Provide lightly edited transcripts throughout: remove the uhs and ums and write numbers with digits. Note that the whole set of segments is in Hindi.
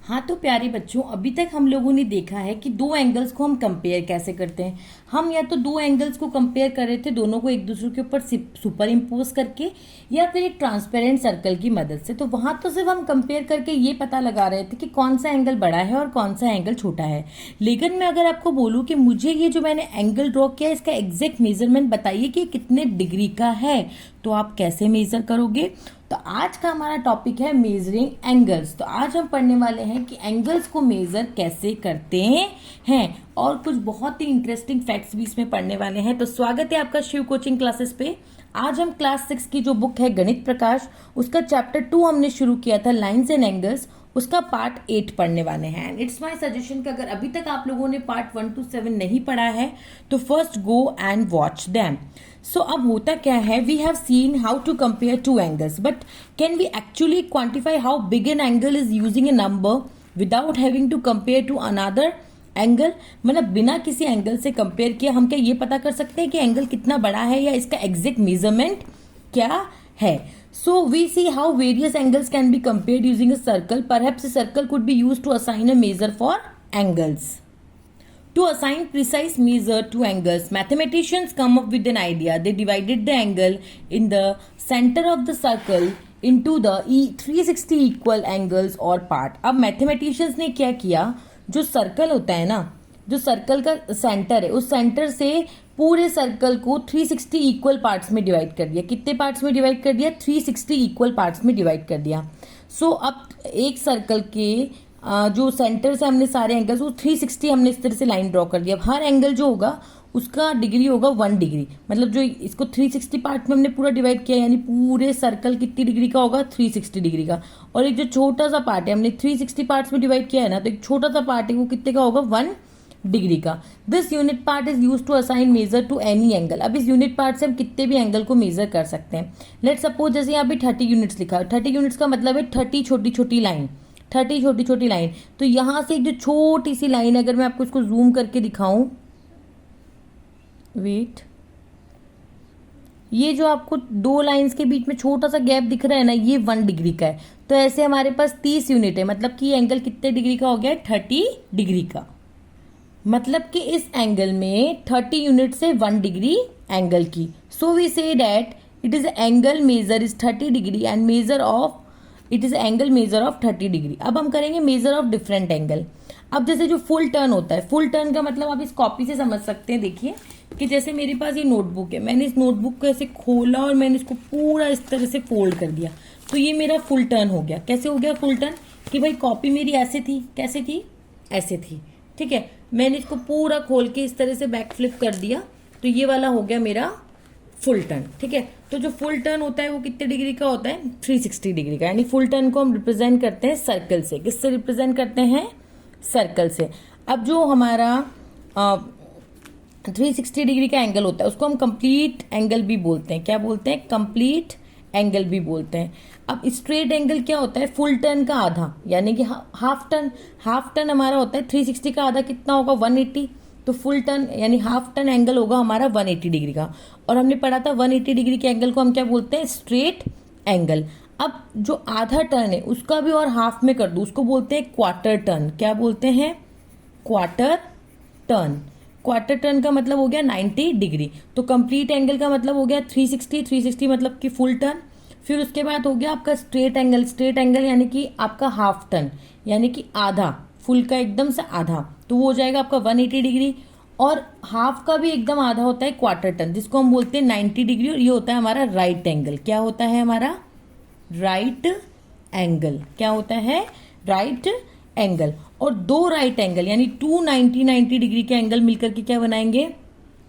हाँ तो प्यारे बच्चों, अभी तक हम लोगों ने देखा है कि दो एंगल्स को हम कंपेयर कैसे करते हैं। हम या तो दो एंगल्स को कंपेयर कर रहे थे, दोनों को एक दूसरे के ऊपर सुपर इम्पोज करके, या फिर एक ट्रांसपेरेंट सर्कल की मदद से। तो वहां तो सिर्फ हम कंपेयर करके ये पता लगा रहे थे कि कौन सा एंगल बड़ा है और कौन सा एंगल छोटा है। लेकिन मैं अगर आपको बोलूँ कि मुझे ये जो मैंने एंगल ड्रॉ किया इसका एग्जैक्ट मेजरमेंट बताइए कि कितने डिग्री का है, तो आप कैसे मेजर करोगे। तो आज का हमारा टॉपिक है मेजरिंग एंगल्स। तो आज हम पढ़ने वाले हैं कि एंगल्स को मेजर कैसे करते हैं और कुछ बहुत ही इंटरेस्टिंग फैक्ट्स भी इसमें पढ़ने वाले हैं। तो स्वागत है आपका शिव कोचिंग क्लासेस पे। आज हम क्लास 6 की जो बुक है गणित प्रकाश, उसका चैप्टर 2 हमने शुरू किया था, लाइंस एंड एंगल्स, उसका पार्ट 8 पढ़ने वाले हैं। एंड इट्स माय सजेशन कि अगर अभी तक आप लोगों ने पार्ट 1 to 7 नहीं पढ़ा है तो first go and watch them. So अब होता क्या है, we have seen how to compare two angles, but can we actually quantify how big an angle is using a number without having to compare to another angle. मतलब बिना किसी एंगल से कंपेयर किया हम क्या ये पता कर सकते हैं कि एंगल कितना बड़ा है या इसका एग्जैक्ट मेजरमेंट क्या है। So we see how various angles can be compared using a circle. Perhaps a circle could be used to assign a measure for angles. To assign precise measure to angles, mathematicians come up with an idea. They divided the angle in the center of the circle into the 360 equal angles or part. अब mathematicians ने क्या किया, जो सर्कल होता है ना, जो सर्कल का सेंटर है, उस सेंटर से पूरे सर्कल को 360 इक्वल पार्ट्स में डिवाइड कर दिया। कितने पार्ट्स में डिवाइड कर दिया? 360 इक्वल पार्ट्स में डिवाइड कर दिया। सो अब एक सर्कल के जो सेंटर से हमने सारे एंगल्स, वो 360 हमने इस तरह से लाइन ड्रॉ कर दिया। अब हर एंगल जो होगा उसका डिग्री होगा 1 डिग्री। मतलब जो इसको 360 पार्ट में हमने पूरा डिवाइड किया, यानी पूरे सर्कल कितनी डिग्री का होगा? 360 डिग्री का। और एक जो छोटा सा पार्ट है, हमने 360 पार्ट्स में डिवाइड किया है ना, तो एक छोटा सा पार्ट है वो कितने का होगा? 1 डिग्री का। This unit part is use to assign measure to any angle. अब इस यूनिट पार्ट से हम कितने भी एंगल को मेजर कर सकते हैं। लेट सपोज जैसे यहाँ पे 30 यूनिट्स लिखा है। 30 यूनिट्स का मतलब है 30 छोटी छोटी लाइन, 30 छोटी छोटी लाइन। तो यहां से एक जो छोटी सी लाइन है, अगर मैं आपको इसको जूम करके दिखाऊं, वेट, ये जो आपको दो लाइंस के बीच में छोटा सा गैप दिख रहा है ना, ये 1 डिग्री का है। तो ऐसे हमारे पास 30 यूनिट है, मतलब कि एंगल कितने डिग्री का हो गया? 30 डिग्री का। मतलब कि इस एंगल में 30 यूनिट से 1 डिग्री एंगल की। So we say that it is angle measure is 30 degree and measure of it is angle measure of 30 degree. अब हम करेंगे मेजर ऑफ डिफरेंट एंगल। अब जैसे जो फुल टर्न होता है, फुल टर्न का मतलब आप इस कॉपी से समझ सकते हैं। देखिए कि जैसे मेरे पास ये नोटबुक है, मैंने इस नोटबुक को ऐसे खोला और मैंने इसको पूरा इस तरह से फोल्ड कर दिया, तो ये मेरा फुल टर्न हो गया। कैसे हो गया फुल टर्न? कि भाई कॉपी मेरी ऐसे थी, कैसे थी? ऐसे थी, ठीक है। मैंने इसको पूरा खोल के इस तरह से बैक फ्लिप कर दिया, तो ये वाला हो गया मेरा फुल टर्न, ठीक है। तो जो फुल टर्न होता है वो कितने डिग्री का होता है? 360 डिग्री का। यानी फुल टर्न को हम रिप्रेजेंट करते हैं सर्कल से। किससे रिप्रेजेंट करते हैं? सर्कल से। अब जो हमारा 360 डिग्री का एंगल होता है उसको हम कंप्लीट एंगल भी बोलते हैं। क्या बोलते हैं? कंप्लीट एंगल भी बोलते हैं। अब स्ट्रेट एंगल क्या होता है? फुल टर्न का आधा, यानी कि हाफ टर्न। हाफ टर्न हमारा होता है 360 का आधा, कितना होगा? 180। तो फुल टर्न यानी हाफ टर्न एंगल होगा हमारा 180 डिग्री का। और हमने पढ़ा था 180 डिग्री के एंगल को हम क्या बोलते हैं? Straight angle. अब जो आधा टर्न है उसका भी और हाफ में कर दो, उसको बोलते हैं क्वार्टर टर्न। क्या बोलते हैं? Quarter turn. क्वार्टर टर्न का मतलब हो गया 90 डिग्री। तो कंप्लीट एंगल का मतलब हो गया 360, 360 मतलब कि फुल टर्न। फिर उसके बाद हो गया आपका स्ट्रेट एंगल। स्ट्रेट एंगल यानी कि आपका हाफ टर्न, यानी कि आधा, फुल का एकदम से आधा, तो वो हो जाएगा आपका 180 डिग्री। और हाफ का भी एकदम आधा होता है क्वार्टर टर्न, जिसको हम बोलते हैं 90 डिग्री। और ये होता है हमारा राइट एंगल। क्या होता है हमारा? Right angle. क्या होता है? Right angle. और दो राइट एंगल यानी 290 डिग्री के एंगल मिलकर के क्या बनाएंगे?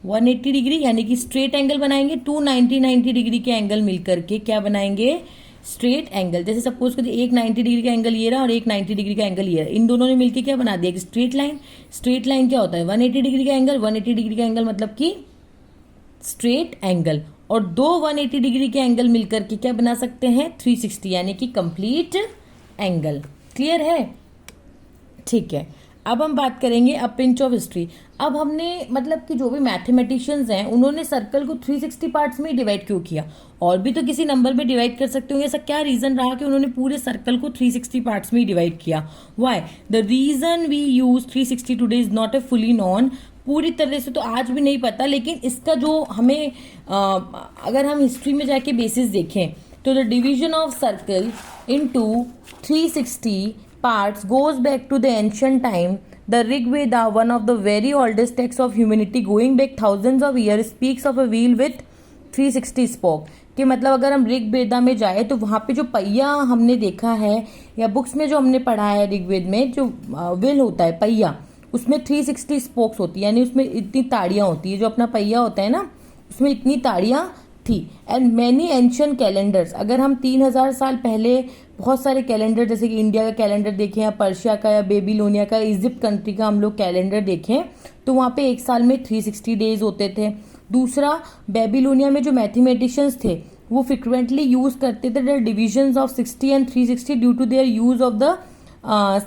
180 डिग्री, यानी कि स्ट्रेट एंगल बनाएंगे। 290 डिग्री के एंगल मिलकर के क्या बनाएंगे? Straight angle. जैसे सपोज करिए एक 90 डिग्री का एंगल ये रहा और एक 90 डिग्री का एंगल ये रहा, इन दोनों ने मिलकर क्या बना दिया? एक स्ट्रेट लाइन। स्ट्रेट लाइन क्या होता है? 180 डिग्री का एंगल। 180 डिग्री का एंगल मतलब कि स्ट्रेट एंगल। और दो 180 डिग्री के एंगल मिलकर के क्या बना सकते हैं? 360, यानी कि कंप्लीट एंगल। क्लियर है? ठीक है। अब हम बात करेंगे अ पिंच ऑफ हिस्ट्री। अब हमने मतलब कि जो भी मैथमेटिशियंस हैं उन्होंने सर्कल को 360 पार्ट्स में ही डिवाइड क्यों किया? और भी तो किसी नंबर में डिवाइड कर सकते होंगे, ऐसा क्या रीजन रहा कि उन्होंने पूरे सर्कल को 360 पार्ट्स में ही डिवाइड किया? Why the reason we use 360 today is not a fully known. पूरी तरह से तो आज भी नहीं पता, लेकिन इसका जो हमें अगर हम हिस्ट्री में जाके बेसिस देखें तो the division of circle into 360 parts goes back to the ancient time. The Rig Veda, one of the very oldest texts of humanity going back thousands of years, speaks of a wheel with 360 spoke. कि मतलब अगर हम ऋग वेदा में जाए तो वहाँ पे जो पहिया हमने देखा है या बुक्स में जो हमने पढ़ा है ऋग्वेद में, जो व्हील होता है पहिया, उसमें 360 स्पोक्स होती है, यानी उसमें इतनी ताड़ियाँ होती है। जो अपना पहिया होता है ना, उसमें इतनी ताड़ियाँ थी। एंड मैनी एंशियंट कैलेंडर्स, अगर हम 3000 साल पहले बहुत सारे कैलेंडर जैसे कि इंडिया का कैलेंडर देखें या पर्शिया का या बेबीलोनिया का, इजिप्ट कंट्री का हम लोग कैलेंडर देखें तो वहाँ पे एक साल में 360 डेज होते थे। दूसरा, बेबीलोनिया में जो मैथमेटिशियंस थे वो फ्रिक्वेंटली यूज करते थे the divisions of 60 and 360 due to their use of the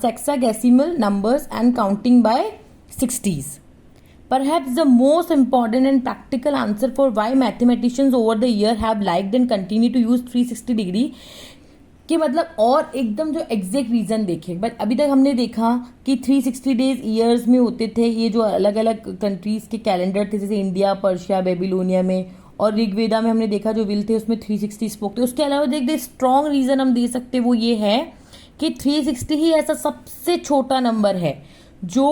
sexadecimal numbers and counting by 60s. Perhaps the most important and practical answer for why mathematicians over the year have liked and continue to use 360 degree कि मतलब और एकदम जो एग्जैक्ट रीजन देखे, बट अभी तक हमने देखा कि 360 डेज ईयर्स में होते थे ये जो अलग अलग कंट्रीज के कैलेंडर थे, जैसे इंडिया, पर्शिया, बेबीलोनिया में, और ऋग्वेदा में हमने देखा जो विल थे उसमें 360 स्पोक थे। उसके अलावा देख स्ट्रॉन्ग रीजन हम दे सकते वो ये है कि 360 ही ऐसा सबसे छोटा नंबर है जो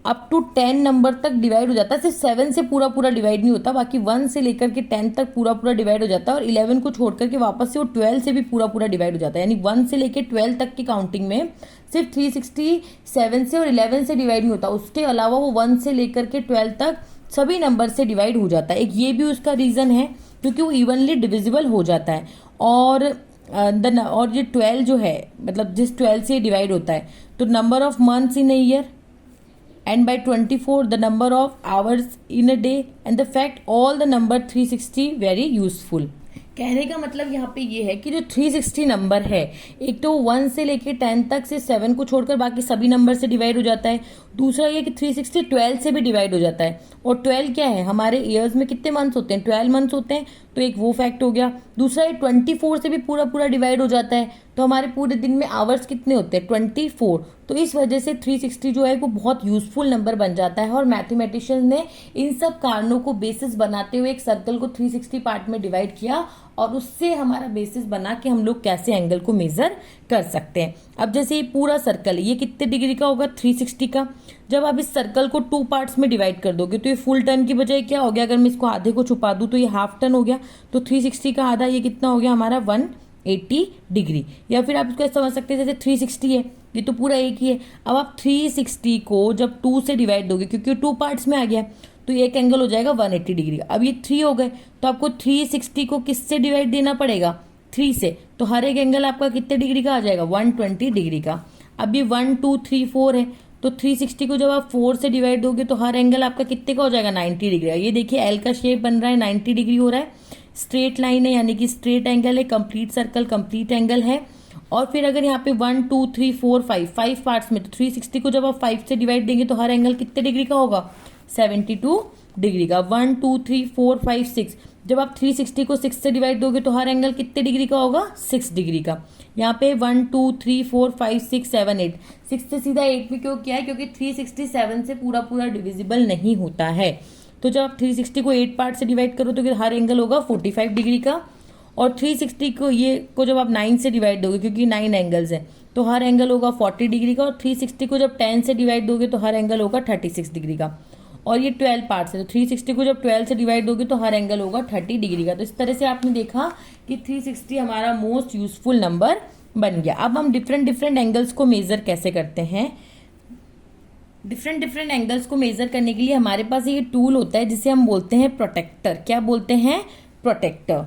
अप टू 10 नंबर तक डिवाइड हो जाता है। सिर्फ 7 से पूरा पूरा डिवाइड नहीं होता, बाकी 1 से लेकर के 10 तक पूरा पूरा डिवाइड हो जाता है, और 11 को छोड़ करके वापस से वो 12 से भी पूरा पूरा डिवाइड हो जाता है। यानी 1 से लेकर 12 तक की काउंटिंग में सिर्फ 360 7 से और 11 से डिवाइड नहीं होता, उसके अलावा वो 1 से लेकर के 12 तक सभी नंबर से डिवाइड हो जाता है। एक ये भी उसका रीजन है क्योंकि वो इवनली डिविजिबल हो जाता है। और ये 12 जो है मतलब जिस 12 से डिवाइड होता है तो number of months in a year, and by 24 the number of hours in a day, and the fact all the number 360 very useful. कहने का मतलब यहाँ पे ये है कि जो 360 नंबर है, एक तो 1 से लेके 10 तक से 7 को छोड़कर बाकी सभी नंबर से डिवाइड हो जाता है। दूसरा ये कि 360 12 से भी डिवाइड हो जाता है, और 12 क्या है, हमारे ईयर्स में कितने मंथ्स होते हैं, 12 मंथ्स होते हैं, तो एक वो फैक्ट हो गया। दूसरा ये 24 से भी पूरा पूरा डिवाइड हो जाता है, तो हमारे पूरे दिन में आवर्स कितने होते हैं, 24। तो इस वजह से 360 जो है वो बहुत यूजफुल नंबर बन जाता है, और मैथमेटिशियंस ने इन सब कारणों को बेसिस बनाते हुए एक सर्कल को 360 पार्ट में डिवाइड किया, और उससे हमारा बेसिस बना कि हम लोग कैसे एंगल को मेजर कर सकते हैं। अब जैसे ये पूरा सर्कल है, ये कितने डिग्री का होगा, 360 का। जब आप इस सर्कल को 2 पार्ट्स में डिवाइड कर दोगे तो ये फुल टर्न की बजाय क्या हो गया, अगर मैं इसको आधे को छुपा दूं तो ये हाफ टर्न हो गया। तो 360 का आधा ये कितना हो गया हमारा 180 डिग्री। या फिर आप इसको ऐसा समझ सकते हैं जैसे 360 है, ये तो पूरा एक ही है। अब आप 360 को जब 2 से डिवाइड दोगे, क्योंकि 2 पार्ट्स में आ गया, तो एक एंगल हो जाएगा 180 डिग्री। अब ये 3 हो गए, तो आपको 360 को किससे डिवाइड देना पड़ेगा, 3 से, तो हर एक एंगल आपका कितने डिग्री का आ जाएगा, 120 डिग्री का। अब ये 1 2 3 4 है, तो 360 को जब आप 4 से डिवाइड दोगे तो हर एंगल आपका कितने का हो जाएगा, 90 डिग्री। ये देखिए एल का शेप बन रहा है, 90 डिग्री हो रहा है, स्ट्रेट लाइन है यानी कि स्ट्रेट एंगल है, कंप्लीट सर्कल कंप्लीट एंगल है। और फिर अगर यहाँ पे 1 2 3 4 5 पार्ट्स में, तो 360 को जब आप 5 से डिवाइड देंगे तो हर एंगल कितने डिग्री का होगा, 72 डिग्री का। 1 2 3 4 5 6, जब आप 360 को 6 से डिवाइड दोगे तो हर एंगल कितने डिग्री का होगा, 6 डिग्री का। यहाँ पे 1 2 3 4 5 6 7 8, 6 से सीधा 8 में क्यों किया है, क्योंकि 360 7 से पूरा पूरा डिविजिबल नहीं होता है। तो जब आप 360 को 8 पार्ट से डिवाइड करो तो फिर हर एंगल होगा 45 डिग्री का। और 360 को जब आप 9 से डिवाइड दोगे, क्योंकि 9 एंगल्स हैं, तो हर एंगल होगा 40 डिग्री का। और 360 को जब 10 से डिवाइड दोगे तो हर एंगल होगा 36 डिग्री का। और ये 12 पार्ट्स है, तो 360 को जब 12 से डिवाइड दोगे तो हर एंगल होगा 30 डिग्री का। तो इस तरह से आपने देखा कि 360 हमारा मोस्ट यूजफुल नंबर बन गया। अब हम डिफरेंट एंगल्स को मेजर कैसे करते हैं। डिफरेंट एंगल्स को मेजर करने के लिए हमारे पास ये टूल होता है जिसे हम बोलते हैं प्रोटेक्टर। क्या बोलते हैं, प्रोटेक्टर।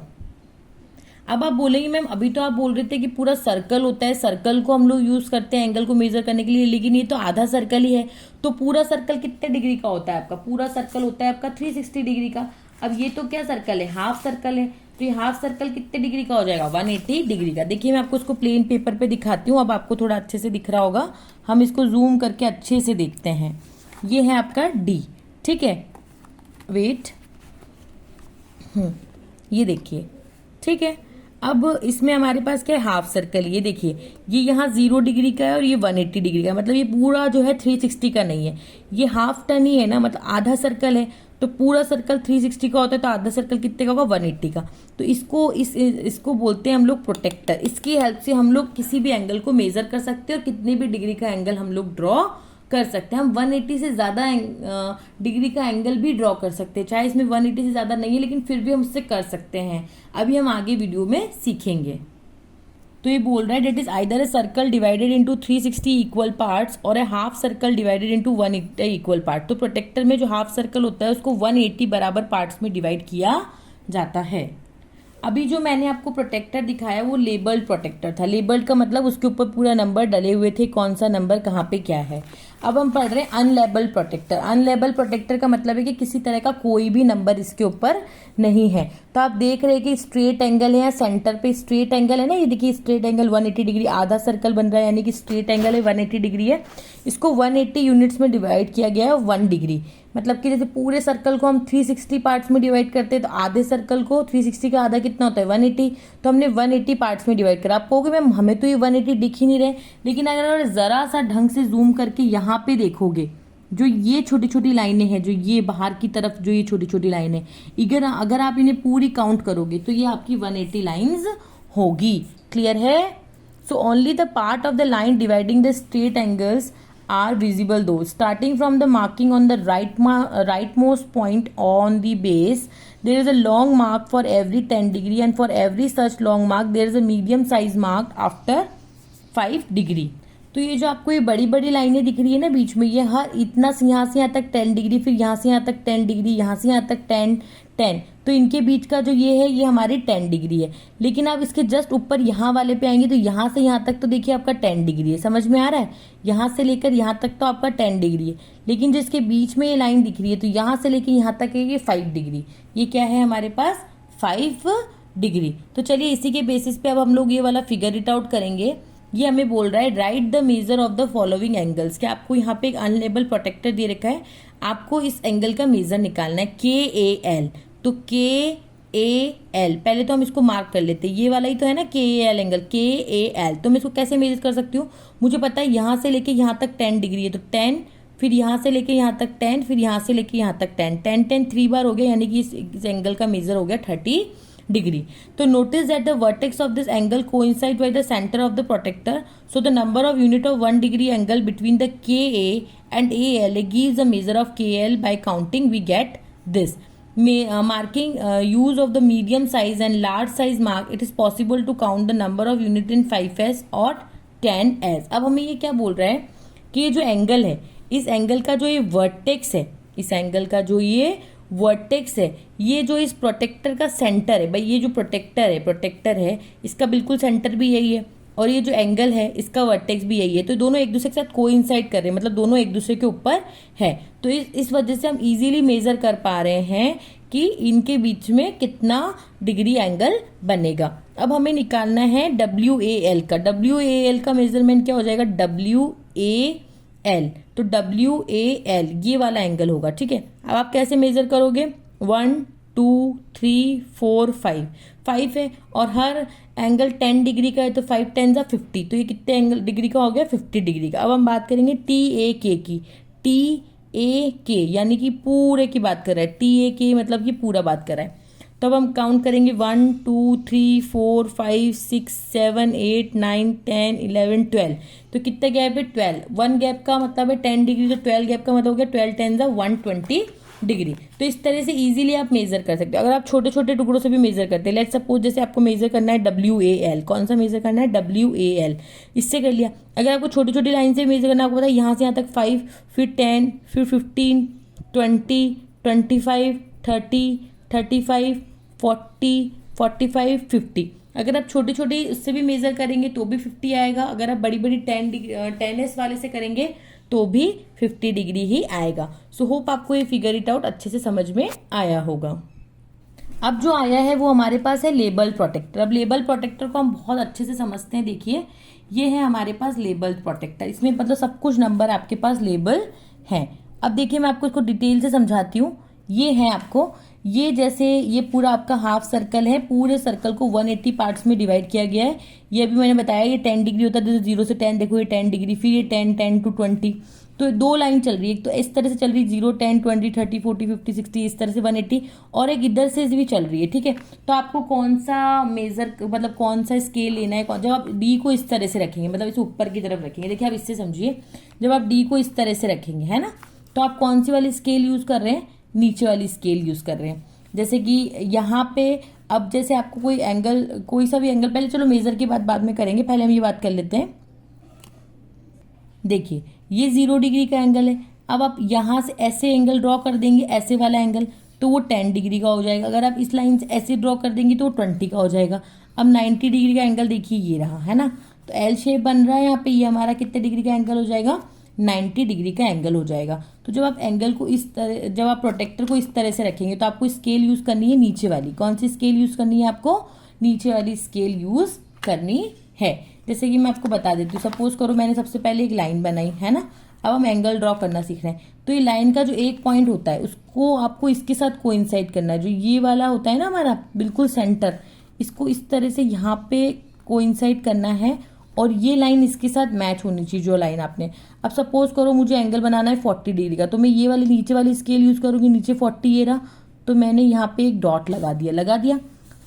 अब आप बोलेंगे मैम अभी तो आप बोल रहे थे कि पूरा सर्कल होता है, सर्कल को हम लोग यूज करते हैं एंगल को मेजर करने के लिए, लेकिन ये तो आधा सर्कल ही है। तो पूरा सर्कल कितने डिग्री का होता है आपका, पूरा सर्कल होता है आपका 360 डिग्री का। अब ये तो क्या सर्कल है, हाफ सर्कल है, तो ये हाफ सर्कल कितने डिग्री का हो जाएगा, 180 डिग्री का। देखिए मैं आपको इसको प्लेन पेपर पे दिखाती हूँ, अब आपको थोड़ा अच्छे से दिख रहा होगा। हम इसको जूम करके अच्छे से देखते हैं। ये है आपका डी, ठीक है, वेट, ये देखिए, ठीक है। अब इसमें हमारे पास क्या है, हाफ सर्कल। ये देखिए ये यहाँ 0 डिग्री का है और ये 180 डिग्री का है, मतलब ये पूरा जो है 360 का नहीं है, ये हाफ टर्न ही है ना, मतलब आधा सर्कल है। तो पूरा सर्कल 360 का होता है, तो आधा सर्कल कितने का होगा, 180 का। तो इसको बोलते हैं हम लोग प्रोटेक्टर। इसकी हेल्प से हम लोग किसी भी एंगल को मेजर कर सकते हैं और कितने भी डिग्री का एंगल हम लोग ड्रॉ कर सकते हैं। हम 180 से ज़्यादा डिग्री का एंगल भी ड्रॉ कर सकते हैं, चाहे इसमें 180 से ज़्यादा नहीं है, लेकिन फिर भी हम उससे कर सकते हैं। अभी हम आगे वीडियो में सीखेंगे। तो ये बोल रहा है that is either a circle divided into 360 equal parts और a half circle divided into 180 equal part. तो प्रोटेक्टर में जो हाफ सर्कल होता है उसको 180 बराबर पार्ट्स में डिवाइड किया जाता है। अभी जो मैंने आपको प्रोटेक्टर दिखाया वो लेबल्ड प्रोटेक्टर था। लेबल्ड का मतलब उसके ऊपर पूरा नंबर डले हुए थे, कौन सा नंबर कहाँ पे क्या है। अब हम पढ़ रहे हैं अनलेबल्ड प्रोटेक्टर। अनलेबल्ड प्रोटेक्टर का मतलब है कि किसी तरह का कोई भी नंबर इसके ऊपर नहीं है। तो आप देख रहे हैं कि स्ट्रेट एंगल है, या सेंटर पे स्ट्रेट एंगल है ना, ये देखिए स्ट्रेट एंगल 180 डिग्री, आधा सर्कल बन रहा है, यानी कि स्ट्रेट एंगल है 180 डिग्री है। इसको 180 यूनिट्स में डिवाइड किया गया है 1 डिग्री। मतलब कि जैसे पूरे सर्कल को हम 360 पार्ट्स में डिवाइड करते हैं, तो आधे सर्कल को 360 का आधा कितना होता है, 180। तो हमने 180 पार्ट्स में डिवाइड करा। आप कहोगे मैम हमें तो ये 180 दिख ही नहीं रहे, लेकिन अगर जरा सा ढंग से जूम करके यहाँ पे देखोगे, जो ये छोटी छोटी लाइनें हैं, जो ये बाहर की तरफ जो ये छोटी छोटी लाइनें, अगर आप इन्हें पूरी काउंट करोगे तो ये आपकी 180 लाइन्स होगी। क्लियर है? So only the part of the line dividing the straight angles are visible though. Starting from the marking on the rightmost point on the base, there is a long mark for every 10 degree, and for every such long mark there is a medium size mark after 5 degree. तो ये जो आपको ये बड़ी बड़ी लाइनें दिख रही है ना बीच में, ये हर इतना से यहाँ तक 10 डिग्री, फिर यहाँ से यहाँ तक 10 डिग्री, यहाँ से यहाँ तक 10, तो इनके बीच का जो ये है ये हमारी 10 डिग्री है। लेकिन आप इसके जस्ट ऊपर यहाँ वाले पे आएंगे तो यहाँ से यहाँ तक तो देखिए आपका 10 डिग्री है। समझ में आ रहा है? यहाँ से लेकर यहाँ तक तो आपका 10 डिग्री है, लेकिन जिसके बीच में ये लाइन दिख रही है तो यहाँ से लेकर यहाँ तक है ये 5 डिग्री। ये क्या है हमारे पास, 5 डिग्री। तो चलिए इसी के बेसिस पे अब हम लोग ये वाला फिगर इट आउट करेंगे। ये हमें बोल रहा है right the measure of the following angles. क्या आपको यहाँ पे एक अनलेबल प्रोटेक्टर दे रखा है, आपको इस एंगल का मेजर निकालना है, KAL। तो KAL पहले तो हम इसको मार्क कर लेते हैं, ये वाला ही तो है ना KAL एंगल, KAL। तो मैं इसको कैसे मेजर कर सकती हूँ, मुझे पता है यहाँ से लेके यहाँ तक 10 डिग्री है, तो 10, फिर यहाँ से लेके यहाँ तक 10, फिर यहाँ से लेके यहाँ तक 10, 10 10 3 बार हो गया, यानी कि इस एंगल का मेजर हो गया 30 डिग्री। तो notice that the vertex of this angle coincide by the centre of the protractor, so the number of unit of 1 degree angle between the KA and AL gives the measure of KL. By counting we get this. Marking use of the medium size and large size mark, it is possible to count the number of unit in 5s or 10s. अब हमें ये क्या बोल रहा है कि ये जो एंगल है, इस एंगल का जो ये वर्टेक्स है, इस एंगल का जो ये वर्टेक्स है, ये जो इस प्रोटेक्टर का सेंटर है, भाई ये जो प्रोटेक्टर है इसका बिल्कुल सेंटर भी यही है, और ये जो एंगल है इसका वर्टेक्स भी यही है। तो दोनों एक दूसरे के साथ कोइंसाइड कर रहे हैं, मतलब दोनों एक दूसरे के ऊपर है। तो इस वजह से हम इजीली मेजर कर पा रहे हैं कि इनके बीच में कितना डिग्री एंगल बनेगा। अब हमें निकालना है WAL का। WAL का मेजरमेंट क्या हो जाएगा, WAL। तो WAL ये वाला एंगल होगा, ठीक है। अब आप कैसे मेजर करोगे, 1 2 3 4 5 है, और हर एंगल 10 डिग्री का है, तो 5 10 जा 50, तो ये कितने एंगल डिग्री का हो गया, 50 डिग्री का। अब हम बात करेंगे TAK की। TAK यानी कि पूरे की बात कर रहा है, TAK मतलब कि पूरा बात कर रहा है। तो अब हम काउंट करेंगे 1 2 3 4 5 6 7 8 9 10 11 12। तो कितना गैप है, 12। 1 गैप का मतलब है 10 डिग्री, तो 12 गैप का मतलब हो गया 12 10 जा 120 डिग्री। तो इस तरह से इजीली आप मेजर कर सकते हो। अगर आप छोटे छोटे टुकड़ों से भी मेजर करते हैं, लेट्स सपोज जैसे आपको मेजर करना है WAL, कौन सा मेजर करना है, WAL, इससे कर लिया। अगर आपको छोटी छोटी लाइन से मेजर करना, आपको पता है यहाँ से यहाँ तक 5, फिर 10, फिर 15 20 25 30 35 40 45 50। अगर आप छोटे छोटे उससे भी मेजर करेंगे तो भी 50 आएगा। अगर आप बड़ी बड़ी 10s वाले से करेंगे तो भी 50 डिग्री ही आएगा। सो होप आपको ये फिगर इट आउट अच्छे से समझ में आया होगा। अब जो आया है वो हमारे पास है लेबल प्रोटेक्टर। अब लेबल प्रोटेक्टर को हम बहुत अच्छे से समझते हैं। देखिए ये है हमारे पास लेबल प्रोटेक्टर, इसमें मतलब सब कुछ नंबर आपके पास लेबल है। अब देखिए मैं आपको इसको डिटेल से समझाती हूँ। ये है आपको, ये जैसे ये पूरा आपका हाफ सर्कल है, पूरे सर्कल को 180 पार्ट्स में डिवाइड किया गया है। ये अभी मैंने बताया ये 10 डिग्री होता है, जैसे 0 से 10 देखो ये 10 डिग्री, फिर ये 10 10 टू 20। तो दो लाइन चल रही है, एक तो इस तरह से चल रही है 0 10 20 30 40 50 60 इस तरह से 180, और एक इधर से भी चल रही है। ठीक है, तो आपको कौन सा मेजर मतलब कौन सा स्केल लेना है, जब आप डी को इस तरह से रखेंगे, मतलब इसे ऊपर की तरफ रखेंगे। देखिए आप इससे समझिए, जब आप डी को इस तरह से रखेंगे है ना, तो आप कौन सी वाली स्केल यूज कर रहे हैं, नीचे वाली स्केल यूज कर रहे हैं। जैसे कि यहाँ पे अब जैसे आपको कोई एंगल, कोई सा भी एंगल, पहले चलो मेजर की बात बाद में करेंगे, पहले हम ये बात कर लेते हैं। देखिए ये 0 डिग्री का एंगल है। अब आप यहाँ से ऐसे एंगल ड्रॉ कर देंगे, ऐसे वाला एंगल, तो वो 10 डिग्री का हो जाएगा। अगर आप इस लाइन से ऐसे ड्रॉ कर देंगे तो वो 20 का हो जाएगा। अब 90 डिग्री का एंगल देखिए ये रहा है ना, तो एल शेप बन रहा है यहाँ पे, ये हमारा कितने डिग्री का एंगल हो जाएगा, 90 डिग्री का एंगल हो जाएगा। तो जब आप एंगल को इस तरह, जब आप प्रोटेक्टर को इस तरह से रखेंगे तो आपको स्केल यूज करनी है नीचे वाली। कौन सी स्केल यूज करनी है आपको, नीचे वाली स्केल यूज करनी है। जैसे कि मैं आपको बता देती हूँ, सपोज करो मैंने सबसे पहले एक लाइन बनाई है ना, अब हम एंगल ड्रॉ करना सीख रहे हैं, तो ये लाइन का जो एक पॉइंट होता है उसको आपको इसके साथ कोइंसाइड करना है। जो ये वाला होता है ना हमारा बिल्कुल सेंटर, इसको इस तरह से यहाँ पे कोइंसाइड करना है, और ये लाइन इसके साथ मैच होनी चाहिए जो लाइन आपने। अब सपोज करो मुझे एंगल बनाना है 40 डिग्री का, तो मैं ये वाली नीचे वाली स्केल यूज करूंगी, नीचे 40 ये रहा, तो मैंने यहाँ पे एक डॉट लगा दिया।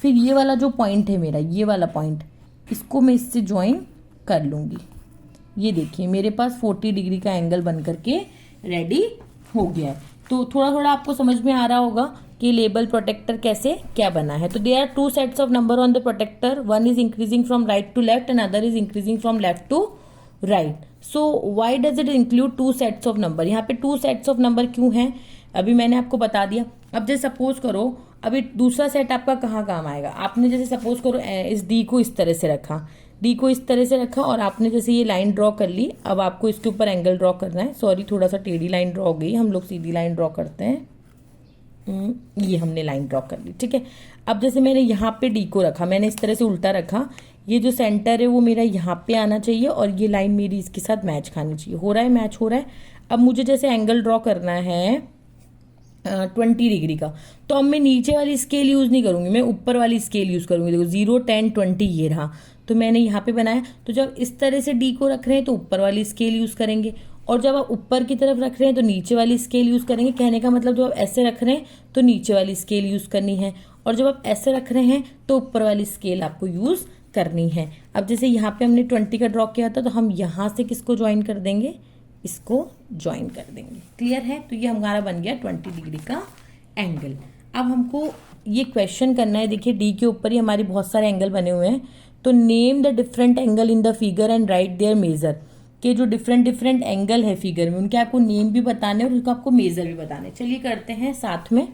फिर ये वाला जो पॉइंट है मेरा, ये वाला पॉइंट, इसको मैं इससे ज्वाइन कर लूंगी। ये देखिए मेरे पास 40 डिग्री का एंगल बन करके रेडी हो गया है। तो थोड़ा थोड़ा आपको समझ में आ रहा होगा कि लेबल प्रोटेक्टर कैसे क्या बना है। तो there are two sets of number on the protractor, one is increasing from right to left and other is increasing from left to right. So why does it include two sets of number, यहाँ पे टू सेट्स ऑफ नंबर क्यों है अभी मैंने आपको बता दिया। अब जैसे सपोज करो अभी दूसरा सेट आपका कहाँ काम आएगा, आपने जैसे सपोज करो इस डी को इस तरह से रखा, डी को इस तरह से रखा, और आपने जैसे ये लाइन ड्रॉ कर ली। अब आपको इसके ऊपर एंगल ड्रॉ करना है। सॉरी थोड़ा सा टेढ़ी लाइन ड्रॉ हो गई, हम लोग सीधी लाइन ड्रॉ करते हैं। ये हमने लाइन ड्रॉ कर ली, ठीक है। अब जैसे मैंने यहाँ पे डी को रखा, मैंने इस तरह से उल्टा रखा, ये जो सेंटर है वो मेरा यहाँ पे आना चाहिए, और ये लाइन मेरी इसके साथ मैच खानी चाहिए। हो रहा है, मैच हो रहा है। अब मुझे जैसे एंगल ड्रॉ करना है 20 डिग्री का, तो अब मैं नीचे वाली स्केल यूज नहीं करूंगी, मैं ऊपर वाली स्केल यूज करूंगी। देखो 0 10 20 ये रहा, तो मैंने यहाँ पे बनाया। तो जब इस तरह से डी को रख रहे हैं तो ऊपर वाली स्केल यूज करेंगे, और जब आप ऊपर की तरफ रख रहे हैं तो नीचे वाली स्केल यूज करेंगे। कहने का मतलब जब आप ऐसे रख रहे हैं तो नीचे वाली स्केल यूज करनी है, और जब आप ऐसे रख रहे हैं तो ऊपर वाली स्केल आपको यूज करनी है। अब जैसे यहाँ पे हमने 20 का ड्रॉ किया था, तो हम यहाँ से किसको ज्वाइन कर देंगे, इसको ज्वाइन कर देंगे। क्लियर है, तो ये हमारा बन गया 20 डिग्री का एंगल। अब हमको ये क्वेश्चन करना है, देखिए डी के ऊपर ही हमारे बहुत सारे एंगल बने हुए हैं, तो name the different angle in the figure and write their measure. के जो डिफरेंट डिफरेंट एंगल है फिगर में, उनके आपको नेम भी बताने और उसका आपको मेजर भी बताने। चलिए करते हैं साथ में।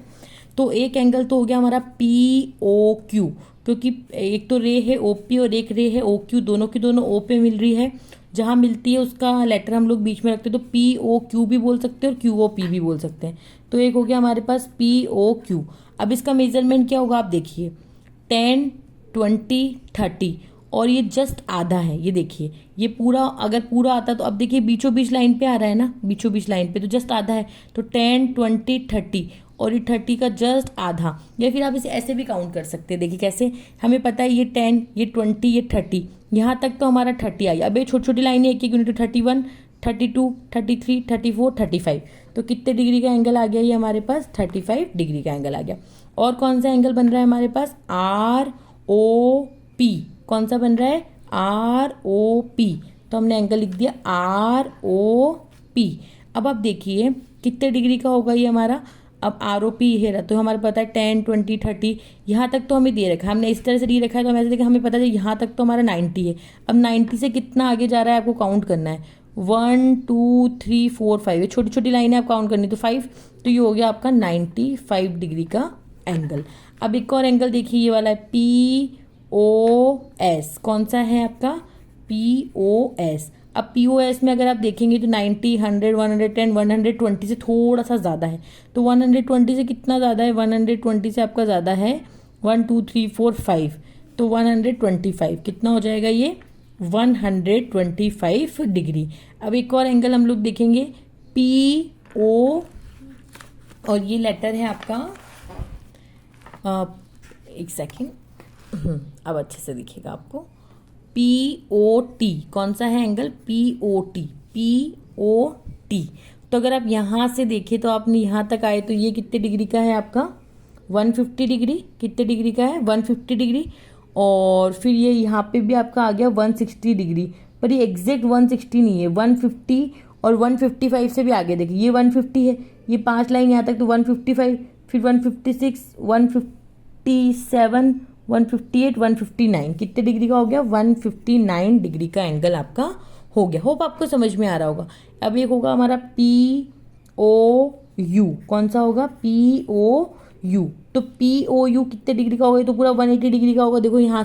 तो एक एंगल तो हो गया हमारा POQ, क्योंकि एक तो रे है OP और एक रे है OQ, दोनों की दोनों O पे मिल रही है। जहां मिलती है उसका लेटर हम लोग बीच में रखते हैं, तो POQ भी बोल सकते हैं और QOP भी बोल सकते हैं। तो एक हो गया हमारे पास POQ। अब इसका मेजरमेंट क्या होगा, आप देखिए 10 20 30, और ये जस्ट आधा है। ये देखिए ये पूरा, अगर पूरा आता तो अब देखिए बीचों बीच लाइन पे आ रहा है ना, बीचों बीच लाइन पे, तो जस्ट आधा है। तो 10 20 30, और ये 30 का जस्ट आधा। या फिर आप इसे ऐसे भी काउंट कर सकते हैं। देखिए कैसे, हमें पता है ये 10 ये 20 ये 30, यहाँ तक तो हमारा 30 आई। अब ये छोटी छोटी लाइनें एक एक यूनिट, 31 32 33 34 35, तो कितने डिग्री का एंगल आ गया ये हमारे पास, 35 डिग्री का एंगल आ गया। और कौन सा एंगल बन रहा है हमारे पास, ROP। कौन सा बन रहा है, ROP। तो हमने एंगल लिख दिया ROP। अब आप देखिए कितने डिग्री का होगा ये हमारा। अब ROP है रहा, तो हमारे पता है 10 20 30, यहाँ तक तो हमें दे रखा है, हमने इस तरह से दी रखा है, तो हम ऐसे देखा हमें पता है यहाँ तक तो हमारा 90 है। अब 90 से कितना आगे जा रहा है आपको काउंट करना है, 1 2 3 4 5, ये छोटी छोटी लाइनें आप काउंट करनी, तो 5, तो ये हो गया आपका 95 डिग्री का एंगल। अब एक और एंगल देखिए, ये वाला है POS। कौन सा है आपका, POS। अब POS में अगर आप देखेंगे तो 90, 100, 110, 120 से थोड़ा सा ज़्यादा है। तो 120 से कितना ज़्यादा है? 120 से आपका ज़्यादा है 1 2 3 4 5, तो 125 कितना हो जाएगा ये? 125 डिग्री। अब एक और एंगल हम लोग देखेंगे PO, और ये लेटर है आपका एक सेकेंड, अब अच्छे से दिखेगा आपको। POT कौन सा है एंगल? POT, POT। तो अगर आप यहाँ से देखें तो आपने यहाँ तक आए तो ये कितने डिग्री का है आपका? 150 डिग्री। कितने डिग्री का है? 150 डिग्री। और फिर ये यहाँ पे भी आपका आ गया 160 डिग्री, पर ये एग्जैक्ट 160 नहीं है, 150 और 155 से भी आगे देखिए, ये 150 है, ये 5 लाइन यहाँ तक तो 155, फिर 156, 157, 158, 159, कितने डिग्री का हो गया? 159 डिग्री का एंगल आपका हो गया। होप आपको समझ में आ रहा होगा। अब एक होगा हमारा POU, कौन सा होगा? POU। तो POU कितने डिग्री का होगा? तो पूरा 180 डिग्री का होगा। देखो यहाँ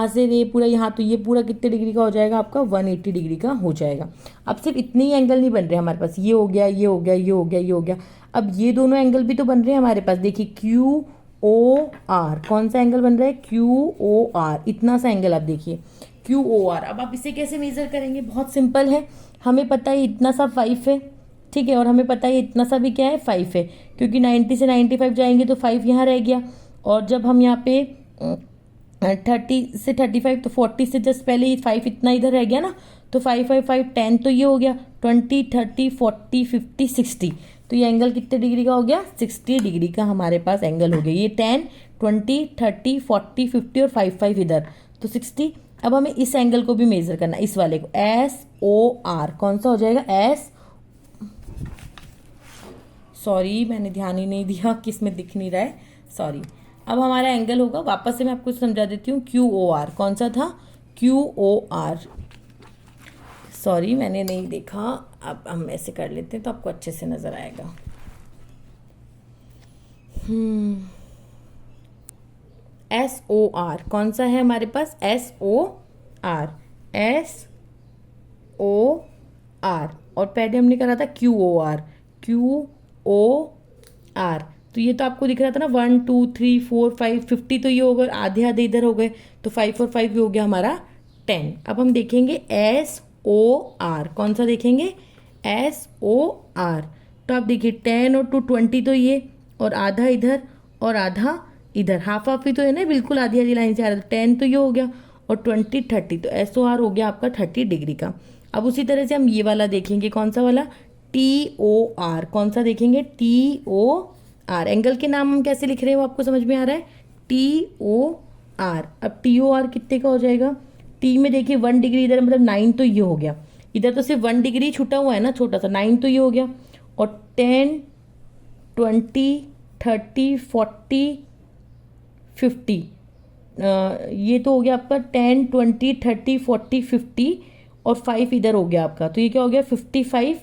से ये पूरा यहाँ, तो ये पूरा कितने डिग्री का हो जाएगा आपका? 180 डिग्री का हो जाएगा। अब सिर्फ इतने ही एंगल नहीं बन रहे हमारे पास, ये हो गया, ये हो गया, ये हो गया, ये हो गया। अब ये दोनों एंगल भी तो बन रहे हैं हमारे पास। देखिए QOR, कौन सा एंगल बन रहा है? QOR, इतना सा एंगल आप देखिए QOR। अब आप इसे कैसे मेजर करेंगे? बहुत सिंपल है, हमें पता है इतना सा 5 है, ठीक है, और हमें पता है इतना सा भी क्या है? 5 है, क्योंकि 90 से 95 जाएंगे तो 5 यहाँ रह गया। और जब हम यहाँ पे 30 से 35, तो 40 से जस्ट पहले ये 5 इतना इधर रह गया ना, तो 5 5 5 10, तो ये हो गया 20 30 40 50 60। तो ये एंगल कितने डिग्री का हो गया? 60 डिग्री का हमारे पास एंगल हो गया। ये 10 20 30 40 50 और 5 5 इधर, तो 60। अब हमें इस एंगल को भी मेजर करना है, इस वाले को, SOR, कौन सा हो जाएगा? सॉरी मैंने ध्यान ही नहीं दिया, किस में दिख नहीं रहा है, सॉरी। अब हमारा एंगल होगा, वापस से मैं आपको समझा देती हूँ, QOR। कौन सा था? QOR, सॉरी मैंने नहीं देखा। अब हम ऐसे कर लेते हैं तो आपको अच्छे से नजर आएगा। SOR कौन सा है हमारे पास? SOR, SOR, और पहले हमने करा था QOR, QOR। तो ये तो आपको दिख रहा था ना, 1 2 3 4 5 50, तो ये हो गए आधे आधे इधर हो गए, तो 5 और 5 हो गया हमारा 10। अब हम देखेंगे SOR, कौन सा देखेंगे? SOR। तो आप देखिए 10 और 2 20, तो ये, और आधा इधर और आधा इधर, हाफ हाफ ही तो है ना, बिल्कुल आधी आधी लाइन से आ रहा था। 10 तो ये हो गया, और 20 30, तो SOR हो गया आपका 30 डिग्री का। अब उसी तरह से हम ये वाला देखेंगे, कौन सा वाला? TOR, कौन सा देखेंगे? TOR। एंगल के नाम हम कैसे लिख रहे हैं वो आपको समझ में आ रहा है? TOR। अब TOR कितने का हो जाएगा? T में देखिए 1 डिग्री इधर, मतलब 9, तो ये हो गया, इधर तो सिर्फ 1 डिग्री छूटा हुआ है ना, छोटा सा 9, तो ये हो गया। और 10 20 30 40 50, ये तो हो गया आपका 10 20 30 40 50, और 5 इधर हो गया आपका, तो ये क्या हो गया? 55,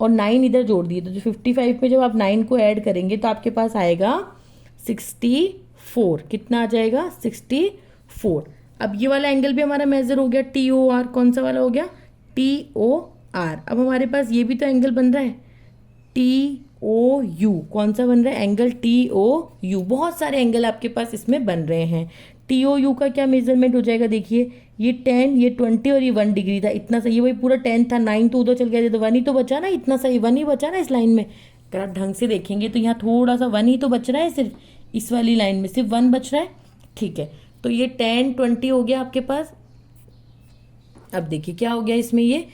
और 9 इधर जोड़ दिए, तो जो 55 में जब आप 9 को ऐड करेंगे तो आपके पास आएगा 64। कितना आ जाएगा? 64। अब ये वाला एंगल भी हमारा मेजर हो गया, TOR। कौन सा वाला हो गया? TOR। अब हमारे पास ये भी तो एंगल बन रहा है, TOU। कौन सा बन रहा है? Angle TOU। बहुत सारे एंगल आपके पास इसमें बन रहे हैं। TOU का क्या मेजरमेंट हो जाएगा? देखिए ये 10, ये 20 और ये 1 डिग्री था, इतना सा, ये वही पूरा 10 था, 9 तो उधर चल गया, तो 1 ही तो बचा ना, इतना सा, 1 ही बचा ना इस लाइन में। अगर आप ढंग से देखेंगे तो यहाँ थोड़ा सा 1 ही तो बच रहा है, सिर्फ इस वाली लाइन में सिर्फ 1 बच रहा है, ठीक है। तो ये 10 20 हो गया आपके पास। अब देखिए क्या हो गया इसमें, ये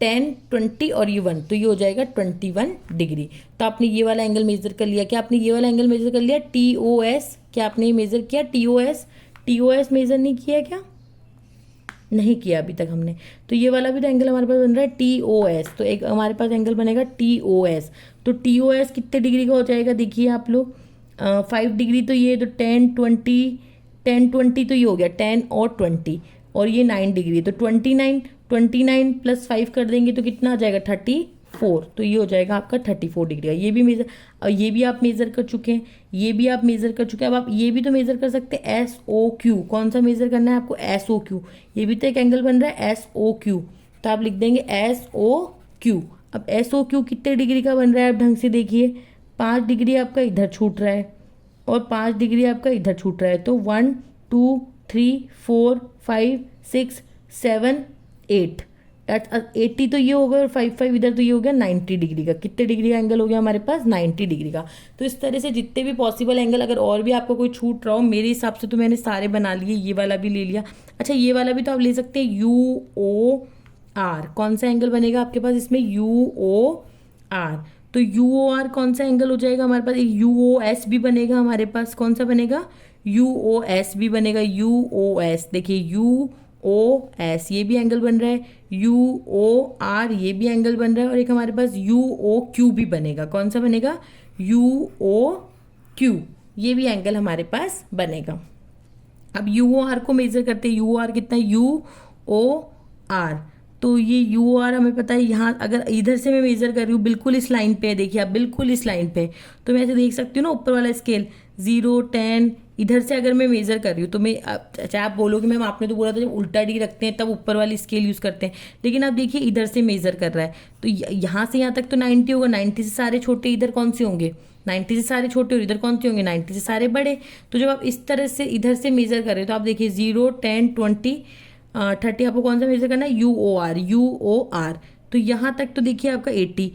10 20 और ये 1, तो ये हो जाएगा 21 डिग्री। तो आपने ये वाला एंगल मेजर कर लिया। क्या आपने ये वाला एंगल मेजर कर लिया? TOS, क्या आपने मेजर किया? TOS मेजर नहीं किया क्या? नहीं किया अभी तक हमने। तो ये वाला भी तो एंगल हमारे पास बन रहा है TOS, तो एक हमारे पास एंगल बनेगा TOS। तो TOS कितने डिग्री का हो जाएगा? देखिए आप लोग, 5 डिग्री, तो ये तो 10 20 तो ये हो गया 10 और 20, और ये 9 डिग्री, तो 29 प्लस 5 कर देंगे तो कितना आ जाएगा? 34। तो ये हो जाएगा आपका 34 डिग्री का। ये भी मेजर, और ये भी आप मेजर कर चुके हैं, ये भी आप मेजर कर चुके हैं। अब आप ये भी तो मेजर कर सकते हैं, SOQ। कौन सा मेजर करना है आपको? SOQ। ये भी तो एक एंगल बन रहा है SOQ, तो आप लिख देंगे SOQ। अब SOQ कितने डिग्री का बन रहा है आप ढंग से देखिए, 5 डिग्री आपका इधर छूट रहा है और 5 डिग्री आपका इधर छूट रहा है, तो 1 2 3 4 5 6 7 8, 80 तो ये हो गया और 5 5 इधर, तो ये हो गया 90 डिग्री का। कितने डिग्री का एंगल हो गया हमारे पास? 90 डिग्री का। तो इस तरह से जितने भी पॉसिबल एंगल, अगर और भी आपको कोई छूट रहा हो, मेरे हिसाब से तो मैंने सारे बना लिए, ये वाला भी ले लिया। अच्छा, ये वाला भी तो आप ले सकते हैं, UOR। कौन सा एंगल बनेगा आपके पास इसमें? UOR। तो UOR कौन सा एंगल हो जाएगा हमारे पास? एक UOS भी बनेगा हमारे पास। कौन सा बनेगा? UOS भी बनेगा। UOS देखिए, UOS ये भी एंगल बन रहा है, UOR ये भी एंगल बन रहा है, और एक हमारे पास UOQ भी बनेगा। कौन सा बनेगा? UOQ ये भी एंगल हमारे पास बनेगा। अब UOR को मेजर करते हैं। UOR कितना है? UOR, तो ये UOR हमें पता है, यहाँ अगर इधर से मैं मेजर कर रही हूँ, बिल्कुल इस लाइन पे है, देखिए आप बिल्कुल इस लाइन पे, तो मैं ऐसे देख सकती हूँ ना, ऊपर वाला स्केल 0 10, इधर से अगर मैं मेजर कर रही हूँ तो मैं, अच्छा आप बोलोगे मैम आपने तो बोला था जब उल्टा डी रखते हैं तब ऊपर वाली स्केल यूज़ करते हैं, लेकिन आप देखिए इधर से मेजर कर रहा है, तो यहाँ से यहाँ तक तो 90 होगा, 90 से सारे छोटे इधर कौन से होंगे? 90 से सारे छोटे और इधर कौन से होंगे? 90 से सारे बड़े। तो जब आप इस तरह से इधर से मेजर कर रहे हो तो आप देखिए 0 10 20 30, आपको कौन सा मेजर करना है? UOR। तो यहाँ तक तो देखिए आपका 80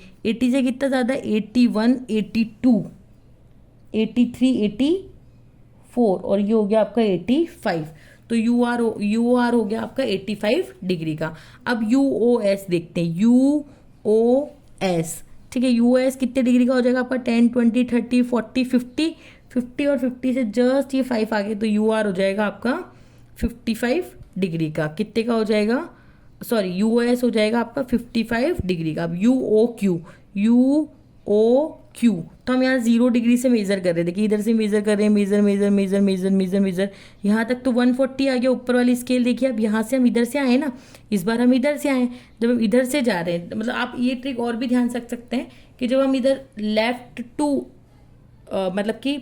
से कितना ज़्यादा? 81 82 83 84, और ये हो गया आपका 85। तो UOR हो गया आपका 85 डिग्री का। अब UOS देखते हैं। UOS, ठीक है, UOS कितने डिग्री का हो जाएगा आपका? 10 20 30 40 50 और 50 से जस्ट ये 5 आगे, तो UOR हो जाएगा आपका 55 डिग्री का। कितने का हो जाएगा? सॉरी, UOS हो जाएगा आपका 55 डिग्री का। अब UOQ, तो हम यहाँ 0 डिग्री से मेजर कर रहे हैं, देखिए इधर से मेजर कर रहे हैं, मेजर, यहाँ तक तो 140 आ गया ऊपर वाली स्केल। देखिए अब यहाँ से हम इधर से आए ना, इस बार हम इधर से आए, जब हम इधर से जा रहे हैं, मतलब आप ये ट्रिक और भी ध्यान रख सकते हैं कि जब हम इधर लेफ्ट टू मतलब कि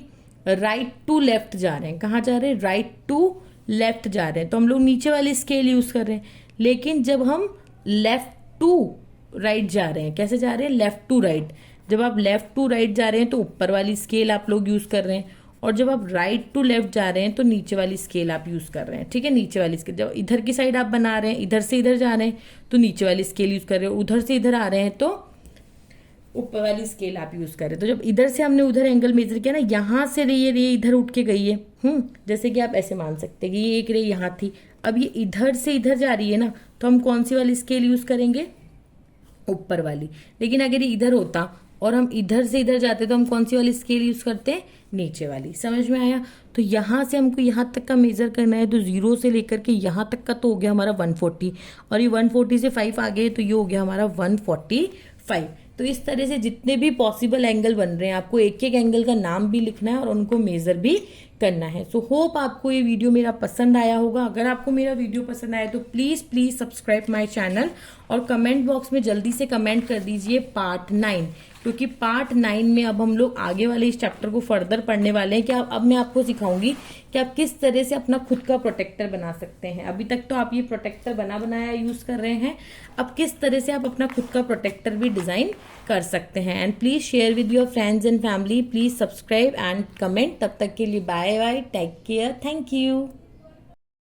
राइट टू लेफ्ट जा रहे हैं, कहाँ जा रहे हैं? राइट टू लेफ्ट जा रहे हैं, तो हम लोग नीचे वाली स्केल यूज़ कर रहे हैं। लेकिन जब हम लेफ्ट टू राइट जा रहे हैं, कैसे जा रहे हैं? Left to right. जब आप लेफ्ट टू राइट जा रहे हैं तो ऊपर वाली स्केल आप लोग यूज़ कर रहे हैं, और जब आप राइट टू लेफ्ट जा रहे हैं तो नीचे वाली स्केल आप यूज़ कर रहे हैं, ठीक है, नीचे वाली स्केल। जब इधर की साइड आप बना रहे हैं, इधर से इधर जा रहे हैं, तो नीचे वाली स्केल यूज़ कर रहे हो, उधर से इधर आ रहे हैं तो ऊपर वाली स्केल आप यूज़ करें। तो जब इधर से हमने उधर एंगल मेजर किया ना, यहाँ से रे इधर उठ के गई है, जैसे कि आप ऐसे मान सकते हैं कि ये एक रे यहाँ थी, अब ये इधर से इधर जा रही है ना, तो हम कौन सी वाली स्केल यूज़ करेंगे? ऊपर वाली। लेकिन अगर ये इधर होता और हम इधर से इधर जाते तो हम कौन सी वाली स्केल यूज़ करते हैं? नीचे वाली। समझ में आया? तो यहाँ से हमको यहाँ तक का मेज़र करना है, तो 0 से लेकर के यहाँ तक का तो हो गया हमारा 140, और ये 140 से 5 आ गए तो ये हो गया हमारा 145। तो इस तरह से जितने भी पॉसिबल एंगल बन रहे हैं, आपको एक एक एंगल का नाम भी लिखना है और उनको मेज़र भी करना है। सो होप आपको ये वीडियो मेरा पसंद आया होगा। अगर आपको मेरा वीडियो पसंद आया तो प्लीज़ सब्सक्राइब माय चैनल, और कमेंट बॉक्स में जल्दी से कमेंट कर दीजिए पार्ट 9, क्योंकि पार्ट 9 में अब हम लोग आगे वाले इस चैप्टर को फर्दर पढ़ने वाले हैं कि अब मैं आपको सिखाऊंगी कि आप किस तरह से अपना खुद का प्रोटेक्टर बना सकते हैं। अभी तक तो आप ये प्रोटेक्टर बनाया यूज़ कर रहे हैं, अब किस तरह से आप अपना खुद का प्रोटेक्टर भी डिज़ाइन कर सकते हैं। And please share with your friends and family, please subscribe and comment. तब तक के लिए bye bye, take care, thank you.